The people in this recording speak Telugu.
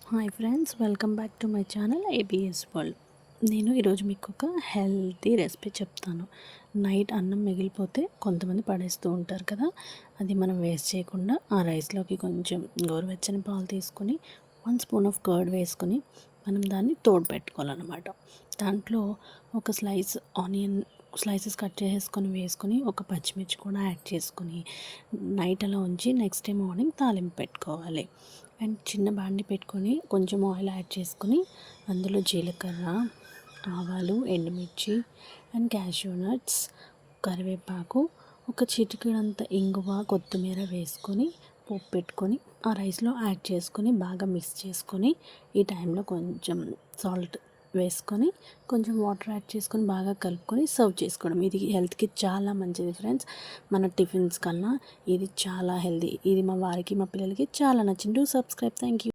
Hi friends, welcome back to my channel ABS world. నేను ఈరోజు మీకు ఒక హెల్తీ రెసిపీ చెప్తాను. నైట్ అన్నం మిగిలిపోతే కొంతమంది పడేస్తూ ఉంటారు కదా, అది మనం వేస్ట్ చేయకుండా ఆ రైస్లోకి కొంచెం గోరువెచ్చని పాలు తీసుకొని 1 స్పూన్ ఆఫ్ కర్డ్ వేసుకొని మనం దాన్ని తోడు పెట్టుకోవాలన్నమాట. దాంట్లో ఒక స్లైస్ ఆనియన్ స్లైసెస్ కట్ చేసుకొని వేసుకొని ఒక పచ్చిమిర్చి కూడా యాడ్ చేసుకొని నైట్ అలా ఉంచి నెక్స్ట్ డే మార్నింగ్ తాలింపు పెట్టుకోవాలి. అండ్ చిన్న బాండి పెట్టుకొని కొంచెం ఆయిల్ యాడ్ చేసుకొని అందులో జీలకర్ర, ఆవాలు, ఎండుమిర్చి అండ్ క్యాష్యూ నట్స్, కరివేపాకు, ఒక చిటికెడంత ఇంగువ, కొత్తిమీర వేసుకొని పోపు పెట్టుకొని ఆ రైస్లో యాడ్ చేసుకొని బాగా మిక్స్ చేసుకొని ఈ టైంలో కొంచెం సాల్ట్ వేసుకొని కొంచెం వాటర్ యాడ్ చేసుకొని బాగా కలుపుకొని సర్వ్ చేసుకోవడం. ఇది హెల్త్కి చాలా మంచిది ఫ్రెండ్స్. మన టిఫిన్స్ కన్నా ఇది చాలా హెల్తీ. ఇది మా వారికి మా పిల్లలకి చాలా నచ్చింది. Do subscribe. Thank you.